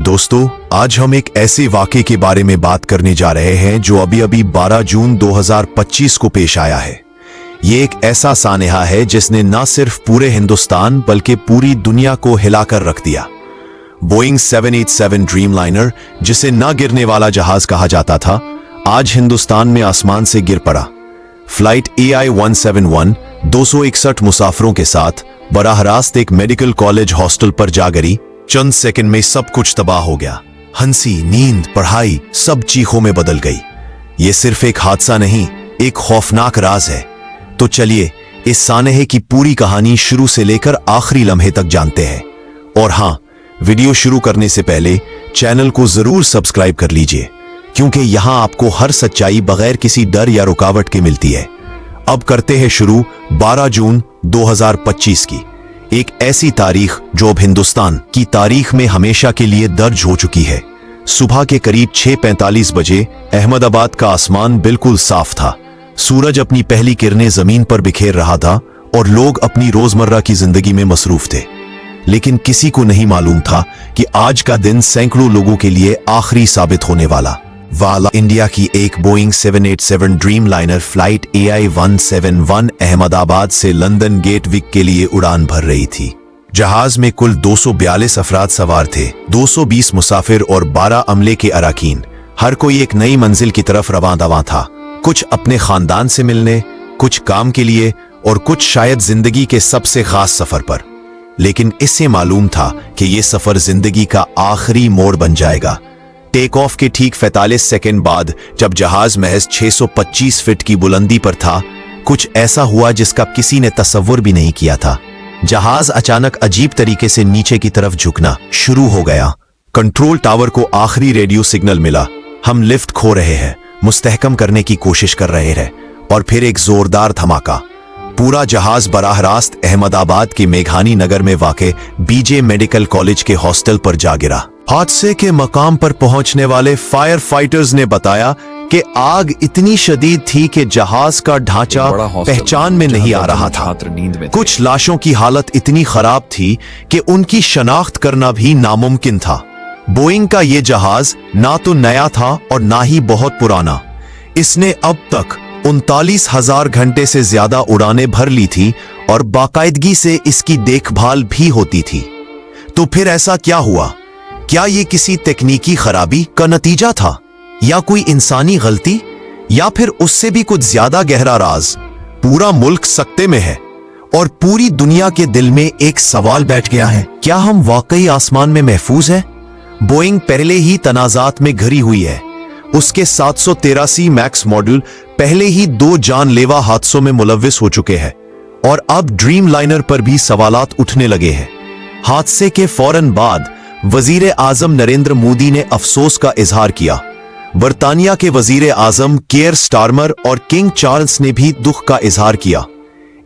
दोस्तों, आज हम एक ऐसे वाक़े के बारे में बात करने जा रहे हैं जो अभी 12 जून 2025 को पेश आया है। ये एक ऐसा सानेहा है जिसने न सिर्फ पूरे हिंदुस्तान बल्कि पूरी दुनिया को हिलाकर रख दिया। बोइंग 787 ड्रीमलाइनर, जिसे न गिरने वाला जहाज कहा जाता था, आज हिंदुस्तान में आसमान से गिर पड़ा। फ्लाइट AI-171 261 मुसाफिरों के साथ बराह रास्त एक मेडिकल कॉलेज हॉस्टल पर जा गिरी। चंद सेकंड में सब कुछ तबाह हो गया। हंसी, नींद, पढ़ाई सब चीखों में बदल गई। ये सिर्फ एक हादसा नहीं, एक खौफनाक राज है। तो चलिए इस सानेहे की पूरी कहानी शुरू से लेकर आखिरी लम्हे तक जानते हैं। और हाँ, वीडियो शुरू करने से पहले चैनल को जरूर सब्सक्राइब कर लीजिए, क्योंकि यहां आपको हर सच्चाई बगैर किसी डर या रुकावट के मिलती है। अब करते हैं शुरू 12 जून 2025 की, एक ऐसी तारीख जो अब हिंदुस्तान की तारीख में हमेशा के लिए दर्ज हो चुकी है। सुबह के करीब 6:45 बजे अहमदाबाद का आसमान बिल्कुल साफ था। सूरज अपनी पहली किरणें जमीन पर बिखेर रहा था और लोग अपनी रोजमर्रा की जिंदगी में मसरूफ थे। लेकिन किसी को नहीं मालूम था कि आज का दिन सैकड़ों लोगों के लिए आखिरी साबित होने वाला। इंडिया की एक Boeing 787 Dreamliner flight AI-171 Ahmedabad से लंदन गेटविक के लिए उड़ान भर रही थी। जहाज में कुल 242 अफराद सवार थे, 220 मुसाफिर और 12 अमले के अराकीन। हर कोई एक नई मंजिल की तरफ रवां था, कुछ अपने खानदान से मिलने, कुछ काम के लिए और कुछ शायद जिंदगी के सबसे खास सफर पर। लेकिन इससे मालूम था कि यह सफर जिंदगी का आखिरी मोड़ बन जाएगा। टेक ऑफ के ठीक 45 सेकंड बाद जब जहाज महज 625 फीट की बुलंदी पर था, कुछ ऐसा हुआ जिसका किसी ने तसव्वुर भी नहीं किया था। जहाज अचानक अजीब तरीके से नीचे की तरफ झुकना शुरू हो गया। कंट्रोल टावर को आखिरी रेडियो सिग्नल मिला, हम लिफ्ट खो रहे हैं, मुस्तहकम करने की कोशिश कर रहे हैं। और फिर एक जोरदार धमाका। पूरा जहाज बराह रास्त अहमदाबाद के मेघानी नगर में वाक़े BJ मेडिकल कॉलेज के हॉस्टल पर जा गिरा। हादसे के मकाम पर पहुंचने वाले फायर फाइटर्स ने बताया कि आग इतनी शदीद थी कि जहाज का ढांचा पहचान में नहीं आ रहा था। कुछ लाशों की हालत इतनी खराब थी कि उनकी शनाख्त करना भी नामुमकिन था। बोइंग का ये जहाज ना तो नया था और ना ही बहुत पुराना। इसने अब तक 39,000 घंटे से ज्यादा उड़ानें भर ली थी और बाकायदगी से इसकी देखभाल भी होती थी। तो फिर ऐसा क्या हुआ? क्या ये किसी तकनीकी खराबी का नतीजा था, या कोई इंसानी गलती, या फिर उससे भी कुछ ज्यादा गहरा राज? पूरा मुल्क सकते में है और पूरी दुनिया के दिल में एक सवाल बैठ गया है, क्या हम वाकई आसमान में महफूज हैं? बोइंग पहले ही तनाजात में घिरी हुई है। उसके 783 मैक्स मॉडल पहले ही 2 जानलेवा हादसों में मुलव्विस हो चुके हैं और अब ड्रीमलाइनर पर भी सवालात उठने लगे हैं। हादसे के फौरन बाद वजीर आजम नरेंद्र मोदी ने अफसोस का इजहार किया। बर्तानिया के वजीर आजम केयर स्टारमर और किंग चार्ल्स ने भी दुख का इजहार किया।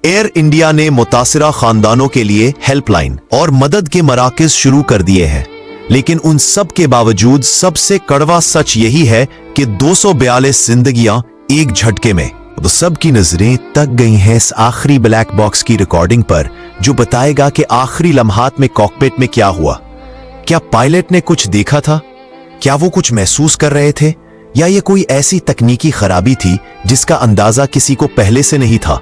एयर इंडिया ने मुतासिरा खानदानों के लिए हेल्पलाइन और मदद के मराकज शुरू कर दिए हैं। लेकिन उन सब के बावजूद सबसे कड़वा सच यही है कि 242 जिंदगियां एक झटके में। तो सबकी नजरें तक गई हैं इस आखिरी ब्लैक बॉक्स की रिकॉर्डिंग पर, जो बताएगा कि आखिरी लम्हात में कॉकपिट में क्या हुआ। क्या पायलट ने कुछ देखा था? क्या वो कुछ महसूस कर रहे थे, या ये कोई ऐसी तकनीकी खराबी थी जिसका अंदाजा किसी को पहले से नहीं था?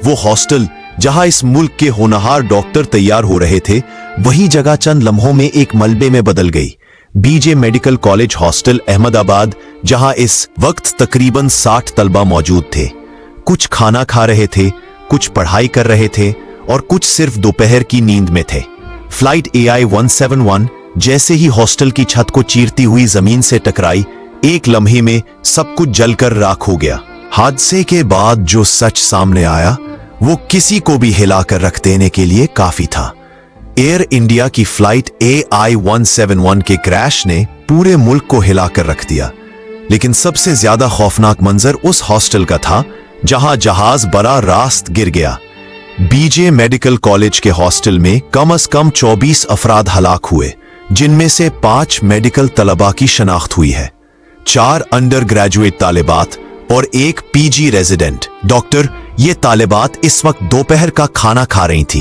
वो हॉस्टल जहां इस मुल्क के होनहार डॉक्टर तैयार हो रहे थे, वही जगह चंद लम्हों में एक मलबे में बदल गई। BJ medical college hostel Ahmedabad, जहां इस वक्त तकरीबन 60 तलबा मौजूद थे। कुछ खाना खा रहे थे, कुछ पढ़ाई कर रहे थे और कुछ सिर्फ दोपहर की नींद में थे। फ्लाइट AI-171 जैसे ही हॉस्टल की छत को चीरती हुई जमीन से टकराई, एक लम्हे में सब कुछ जलकर राख हो गया। हादसे के बाद जो सच सामने आया वो किसी को भी हिलाकर रख देने के लिए काफी था। एयर इंडिया की फ्लाइट AI-171 के क्रैश ने पूरे मुल्क को हिलाकर रख दिया। लेकिन सबसे ज्यादा खौफनाक मंजर उस हॉस्टल का था जहां जहाज बराह रास्त गिर गया। BJ मेडिकल कॉलेज के हॉस्टल में कम से कम 24 अफराद हलाक हुए, जिनमें से 5 मेडिकल तलबा की शनाख्त हुई है, 4 अंडर ग्रेजुएट तालिबात और 1 PG रेजिडेंट डॉक्टर। ये तालिबात इस वक्त दोपहर का खाना खा रही थी।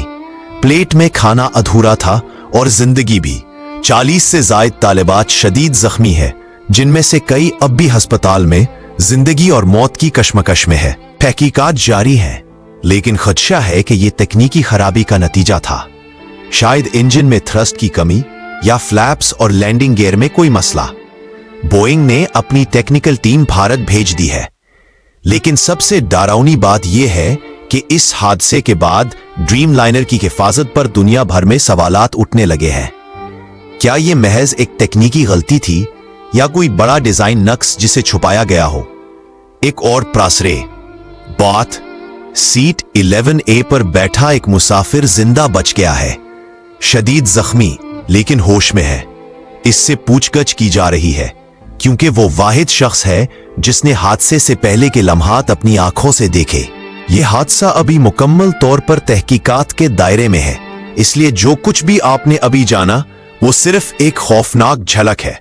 प्लेट में खाना अधूरा था और जिंदगी भी। 40 से जायद तालिबात शदीद जख्मी है, जिनमें से कई अब भी अस्पताल में जिंदगी और मौत की कशमकश में है। तहकीकात जारी हैं, लेकिन खदशा है कि यह तकनीकी खराबी का नतीजा था। शायद इंजन में थ्रस्ट की कमी या फ्लैप्स और लैंडिंग गियर में कोई मसला। बोइंग ने अपनी टेक्निकल टीम भारत भेज दी है, लेकिन सबसे डरावनी बात यह है कि इस हादसे के बाद ड्रीम लाइनर की हिफाजत पर दुनिया भर में सवालात उठने लगे हैं। क्या यह महज एक तकनीकी गलती थी या कोई बड़ा डिजाइन नक्स जिसे छुपाया गया हो? एक और प्रासरे बात, सीट 11A पर बैठा एक मुसाफिर जिंदा बच गया है, शदीद जख्मी लेकिन होश में है। इससे पूछगछ की जा रही है, क्योंकि वो वाहिद शख्स है जिसने हादसे से पहले के लम्हात अपनी आंखों से देखे। यह हादसा अभी मुकम्मल तौर पर तहकीकात के दायरे में है, इसलिए जो कुछ भी आपने अभी जाना वो सिर्फ एक खौफनाक झलक है।